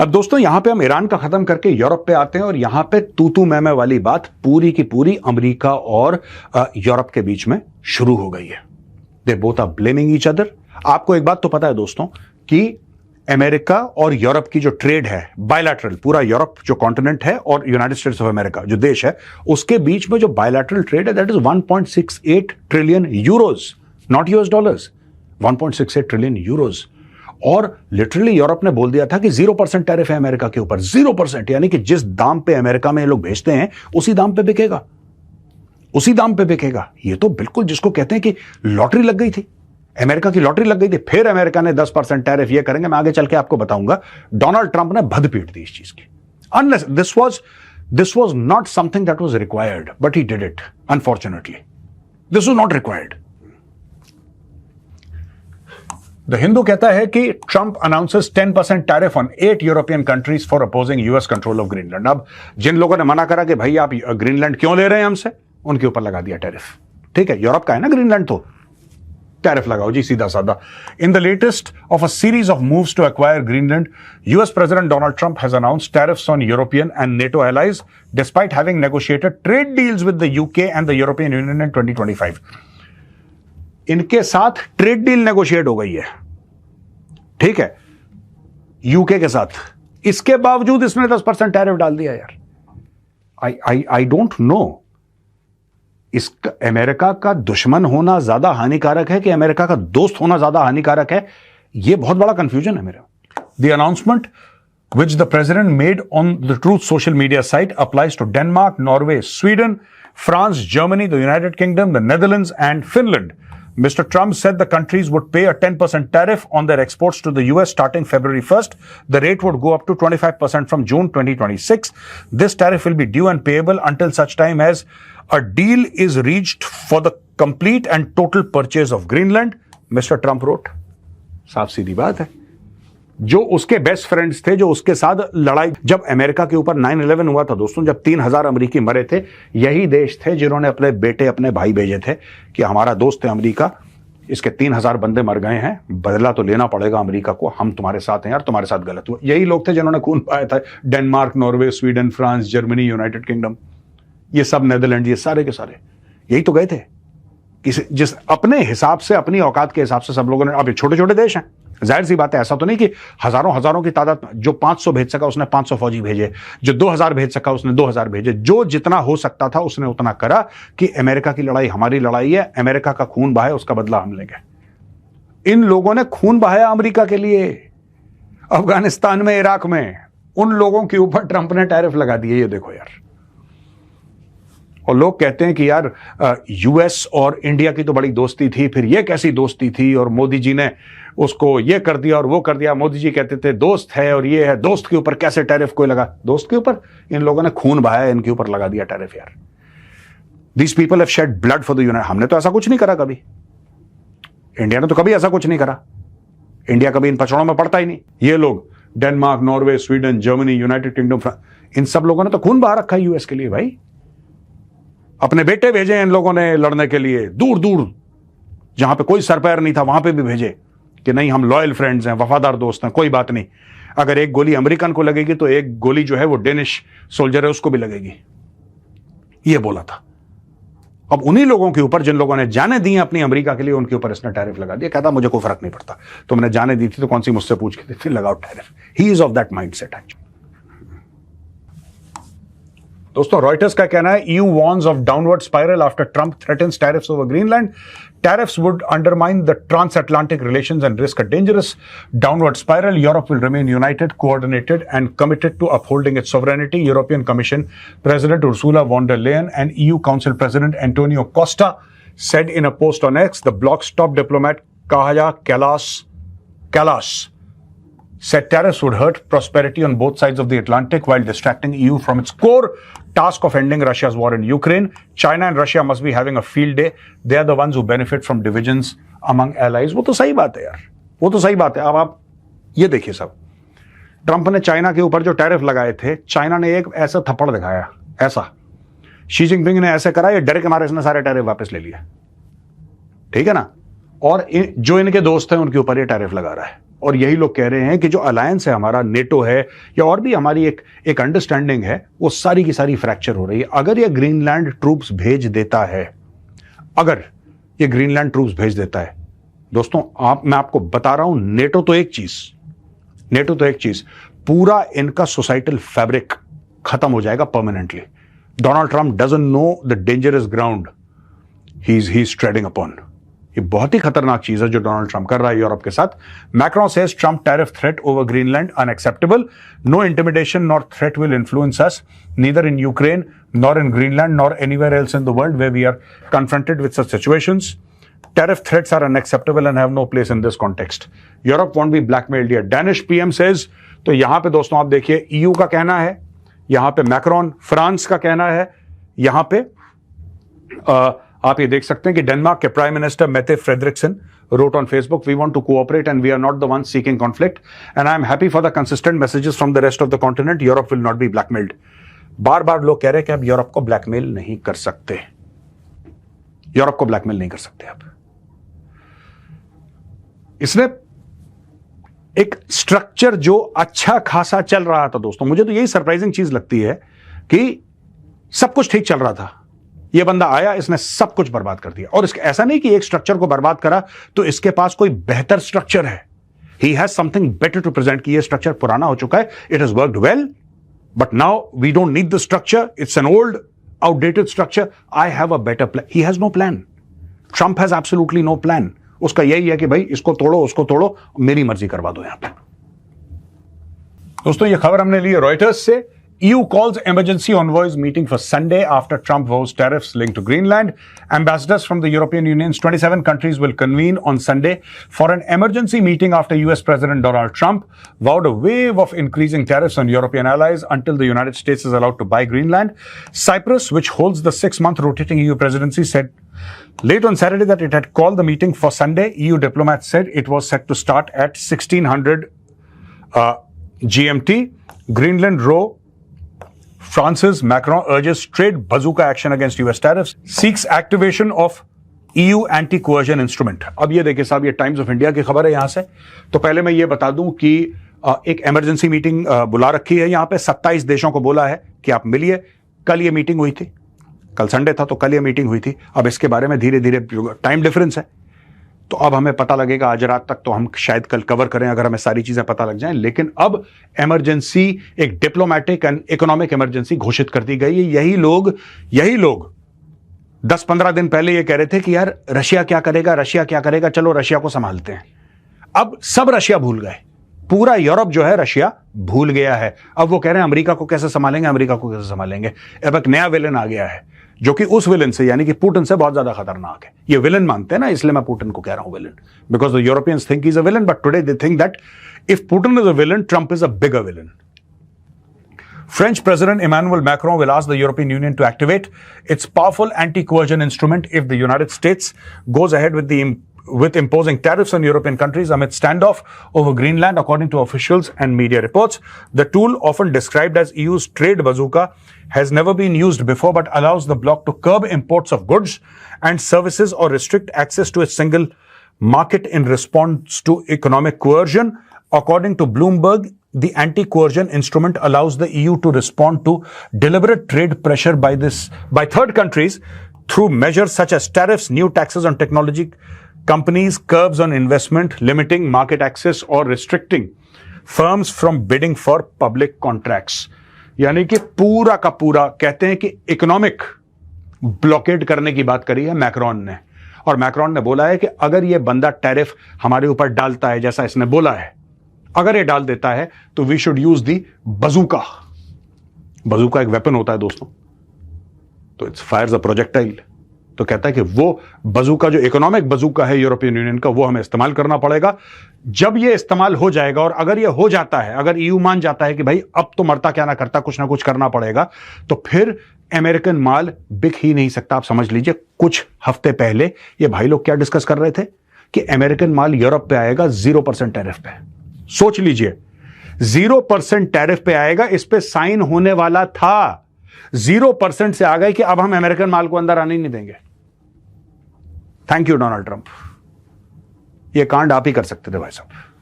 अब दोस्तों यहां पे हम ईरान का खत्म करके यूरोप पे आते हैं और यहां पे तू मैं वाली बात पूरी की पूरी अमेरिका और यूरोप के बीच में शुरू हो गई है। They both are blaming each other. आपको एक बात तो पता है दोस्तों कि अमेरिका और यूरोप की जो ट्रेड है बायलैटरल, पूरा यूरोप जो कॉन्टिनेंट है और यूनाइटेड स्टेट्स ऑफ अमेरिका जो देश है उसके बीच में जो बायलैटरल ट्रेड है that is 1.68 trillion euros, not US dollars, 1.68 trillion euros. और लिटरली यूरोप ने बोल दिया था कि 0% टैरिफ है अमेरिका के ऊपर, 0%, यानी कि जिस दाम पे अमेरिका में लोग भेजते हैं उसी दाम पे बिकेगा, उसी दाम पे बिकेगा। ये तो बिल्कुल जिसको कहते हैं कि लॉटरी लग गई थी, अमेरिका की लॉटरी लग गई थी। फिर अमेरिका ने 10% टैरिफ ये करेंगे, मैं आगे चल के आपको बताऊंगा। डोनाल्ड ट्रंप ने भद पीट दी इस चीज की। Unless this was not something that was required but he did it, unfortunately this was not required. The Hindu कहता है कि Trump announces 10% tariff on 8 European countries for opposing US control of Greenland. अब जिन लोगों ने मना करा कि भाई आप ग्रीनलैंड क्यों ले रहे हैं हमसे, उनके ऊपर लगा दिया टैरिफ। ठीक है, यूरोप का है ना ग्रीनलैंड, तो टैरिफ लगाओ जी, सीधा साधा। In the latest of a series of moves to acquire Greenland, US president Donald Trump has announced tariffs on European and NATO allies despite having negotiated trade deals with the UK and the European Union in 2025। इनके साथ trade deal negotiate हो गई है, ठीक है, UK के साथ। इसके बावजूद इसने 10% टैरिफ डाल दिया यार। आई डोंट नो, इसका अमेरिका का दुश्मन होना ज्यादा हानिकारक है कि अमेरिका का दोस्त होना ज्यादा हानिकारक है, यह बहुत बड़ा कंफ्यूजन है मेरा। The announcement which the president made on the Truth social media site applies to Denmark, Norway, Sweden, France, Germany, the United Kingdom, the Netherlands, and Finland. Mr. Trump said the countries would pay a 10% tariff on their exports to the US starting February 1st. The rate would go up to 25% from June 2026. This tariff will be due and payable until such time as a deal is reached for the complete and total purchase of Greenland, Mr. Trump wrote. साफ सीधी बात है। जो उसके best friends थे, जो उसके साथ लड़ाई, जब अमेरिका के ऊपर 9/11 हुआ था दोस्तों, जब 3000 अमेरिकी मरे थे, यही देश थे जिन्होंने अपने बेटे, अपने भाई भेजे थे कि हमारा दोस्त है अमेरिका, इसके 3000 बंदे मर गए हैं, बदला तो लेना पड़ेगा अमेरिका को, हम तुम्हारे साथ हैं यार, तुम्हारे साथ गलत हुआ। यही लोग थे जिन्होंने खून पाया था। Denmark, Norway, Sweden, France, Germany, United kingdom, ये सब, नेदरलैंड, ये सारे के सारे यही तो गए थे। जिस अपने हिसाब से, अपनी औकात के हिसाब से सब लोगों ने, अब ये छोटे छोटे देश हैं, जाहिर सी बात है, ऐसा तो नहीं कि हजारों की तादाद, जो 500 भेज सका उसने 500 फौजी भेजे, जो 2000 भेज सका उसने 2000 भेजे, जो जितना हो सकता था उसने उतना करा कि अमेरिका की लड़ाई हमारी लड़ाई है, अमेरिका का खून बहाया, उसका बदला हम लेंगे। इन लोगों ने खून बहाया अमेरिका के लिए, अफगानिस्तान में, इराक में, उन लोगों के ऊपर ट्रंप ने टैरिफ लगा दिए। ये देखो यार, और लोग कहते हैं कि यार यूएस और इंडिया की तो बड़ी दोस्ती थी, फिर ये कैसी दोस्ती थी, और मोदी जी ने उसको ये कर दिया और वो कर दिया। मोदी जी कहते थे दोस्त है और ये है, दोस्त के ऊपर कैसे टैरिफ कोई लगा? दोस्त के ऊपर इन लोगों ने खून बहाया, इनके ऊपर लगा दिया टैरिफ यार। These people have shade blood for the United. हमने तो ऐसा कुछ नहीं करा कभी, इंडिया ने तो कभी ऐसा कुछ नहीं करा, इंडिया कभी इन पचड़ों में पड़ता ही नहीं। ये लोग Denmark, Norway, Sweden, Germany, United Kingdom, इन सब लोगों ने तो खून बहा रखा है यूएस के लिए भाई। अपने बेटे भेजे इन लोगों ने लड़ने के लिए, दूर दूर जहां पे कोई सर पैर नहीं था वहां पे भी भेजे कि नहीं हम लॉयल फ्रेंड्स हैं, वफादार दोस्त हैं, कोई बात नहीं, अगर एक गोली अमेरिकन को लगेगी तो एक गोली जो है वो डेनिश सोल्जर है उसको भी लगेगी, ये बोला था। अब उन्हीं लोगों के ऊपर जिन लोगों ने जाने दी अपनी अमेरिका के लिए, उनके ऊपर इसने टैरिफ लगा दिया। कहता मुझे कोई फर्क नहीं पड़ता, तुमने जाने दी थी तो कौन सी मुझसे पूछ के दी थी, लगाओ tariff. He is of that mindset actually. दोस्तों रॉयटर्स का कहना है EU warns of downward spiral after Trump threatens tariffs over Greenland. Tariffs would undermine the transatlantic relations and risk a dangerous downward spiral. Europe will remain united, coordinated, and committed to upholding its sovereignty. European Commission President Ursula von der Leyen and EU Council President Antonio Costa said in a post on X. The bloc's top diplomat Kaja Kallas said tariffs would hurt prosperity on both sides of the Atlantic while distracting EU from its core task of ending Russia's war in Ukraine. China and Russia must be having a field day. They are the ones who benefit from divisions among allies. वो तो सही बात है यार, वो तो सही बात है। अब आप ये देखिए सब, ट्रंप ने चाइना के ऊपर जो टैरिफ लगाए थे, चाइना ने एक ऐसा थप्पड़ दिखाया, ऐसा शी जिनपिंग ने ऐसे करा, ये डर के मारे इसने सारे टैरिफ वापस ले लिया, ठीक है ना। और जो इनके दोस्त हैं उनके ऊपर ये टैरिफ लगा रहा है। और यही लोग कह रहे हैं कि जो अलायंस है हमारा, नेटो है या और भी हमारी एक अंडरस्टैंडिंग है, वो सारी की सारी फ्रैक्चर हो रही है। अगर ये ग्रीनलैंड ट्रूप्स भेज देता है, अगर ये ग्रीनलैंड ट्रूप्स भेज देता है दोस्तों, मैं आपको बता रहा हूं, नेटो तो एक चीज, पूरा इनका सोसाइटल फैब्रिक खत्म हो जाएगा permanently. Donald Trump doesn't know the dangerous ground he is trading upon. ये बहुत ही खतरनाक चीज है जो डोनाल्ड ट्रंप कर रहा है यूरोप के साथ। Macron says Trump tariff threat over Greenland unacceptable, no intimidation nor threat will influence us neither in Ukraine nor in Greenland nor anywhere else in the world where we are confronted with such situations. Tariff threats are unacceptable and have no place in this context. Europe won't be blackmailed here. Danish PM says, तो यहां पे दोस्तों आप देखिए EU का कहना है, यहां पे मैक्रोन फ्रांस का कहना है, यहां पे आप ये देख सकते हैं कि डेनमार्क के prime minister Mette Frederiksen wrote on Facebook, we want to cooperate and we are not the ones seeking conflict and I am happy for the consistent messages from the rest of the continent. Europe will not be blackmailed. बार बार लोग कह रहे हैं कि आप Europe को blackmail नहीं कर सकते, यूरोप को ब्लैकमेल नहीं कर सकते आप। इसने एक स्ट्रक्चर जो अच्छा खासा चल रहा था दोस्तों, मुझे तो यही सरप्राइजिंग चीज लगती है कि सब कुछ ठीक चल रहा था, यह बंदा आया, इसने सब कुछ बर्बाद कर दिया। और ऐसा नहीं कि एक स्ट्रक्चर को बर्बाद करा तो इसके पास कोई बेहतर स्ट्रक्चर है, he has something better to present कि यह स्ट्रक्चर पुराना हो चुका है, it has worked well but now we don't need the structure, it's an old outdated structure, I have a better plan. He has no plan, Trump has absolutely no plan. उसका यही है कि भाई इसको तोड़ो, उसको तोड़ो, मेरी मर्जी करवा दो यहां पे। दोस्तों ये खबर हमने ली है रॉयटर्स से। EU calls emergency envoys meeting for Sunday after Trump vows tariffs linked to Greenland. Ambassadors from the European Union's 27 countries will convene on Sunday for an emergency meeting after US President Donald Trump vowed a wave of increasing tariffs on European allies until the United States is allowed to buy Greenland. Cyprus, which holds the 6-month rotating EU presidency, said late on Saturday that it had called the meeting for Sunday. EU diplomats said it was set to start at 1600 GMT. Greenland row. France's Macron urges trade bazooka action against US tariffs, seeks activation of EU anti-coercion instrument. अब ये देखिए साहब, ये times of India की खबर है यहां से। तो पहले मैं ये बता दूं कि एक इमरजेंसी मीटिंग बुला रखी है यहां पे, 27 देशों को बोला है कि आप मिलिए। कल ये मीटिंग हुई थी, कल संडे था तो कल ये मीटिंग हुई थी। अब इसके बारे में धीरे धीरे टाइम डिफरेंस है तो अब हमें पता लगेगा, आज रात तक तो हम शायद कल कवर करें अगर हमें सारी चीजें पता लग जाएं। लेकिन अब इमरजेंसी, एक डिप्लोमेटिक एंड इकोनॉमिक इमरजेंसी घोषित कर दी गई है। यही लोग 10-15 दिन पहले ये कह रहे थे कि यार रशिया क्या करेगा, चलो रशिया को संभालते हैं। अब सब रशिया भूल गए, पूरा यूरोप जो है रशिया भूल गया है। अब वो कह रहे हैं अमेरिका को कैसे संभालेंगे। अब एक नया विलन आ गया है जो कि उस विलन से, यानी कि पुतिन से बहुत ज्यादा खतरनाक है। ये विलन मानते हैं ना, इसलिए मैं पुतिन को कह रहा हूं villain, because the Europeans think is a villain, but today they think that if Putin is a villain, Trump is a bigger villain. French President Emmanuel Macron will ask the European Union to activate its powerful anti-coercion instrument if the United States goes ahead with imposing tariffs on European countries amid standoff over Greenland, according to officials and media reports. The tool, often described as EU's trade bazooka, has never been used before but allows the bloc to curb imports of goods and services or restrict access to its single market in response to economic coercion. According to Bloomberg, the anti-coercion instrument allows the EU to respond to deliberate trade pressure by third countries through measures such as tariffs, new taxes on technology companies, curbs on investment, limiting market access or restricting firms from bidding for public contracts. यानी कि पूरा का पूरा कहते हैं कि economic blockade करने की बात करी है मैक्रोन ने। और मैक्रोन ने बोला है कि अगर ये बंदा टैरिफ हमारे ऊपर डालता है जैसा इसने बोला है, अगर ये डाल देता है तो वी शुड यूज दी बजूका। बजूका एक वेपन होता है दोस्तों, तो इट्स फायर्स अ प्रोजेक्टाइल। तो कहता है कि वो बजूका, जो इकोनॉमिक बजूका है यूरोपियन यूनियन का, वो हमें इस्तेमाल करना पड़ेगा। जब ये इस्तेमाल हो जाएगा और अगर ये हो जाता है, अगर ईयू मान जाता है कि भाई अब तो मरता क्या ना करता, कुछ ना कुछ करना पड़ेगा, तो फिर अमेरिकन माल बिक ही नहीं सकता। आप समझ लीजिए, कुछ हफ्ते पहले ये भाई लोग क्या डिस्कस कर रहे थे कि अमेरिकन माल यूरोप पे आएगा 0% टैरिफ पे। सोच लीजिए, 0% टैरिफ पे आएगा, इस पे साइन होने वाला था। 0% से आ गए कि अब हम अमेरिकन माल को अंदर आने नहीं देंगे। Thank you Donald Trump. ये कांड आप ही कर सकते थे भाई साहब।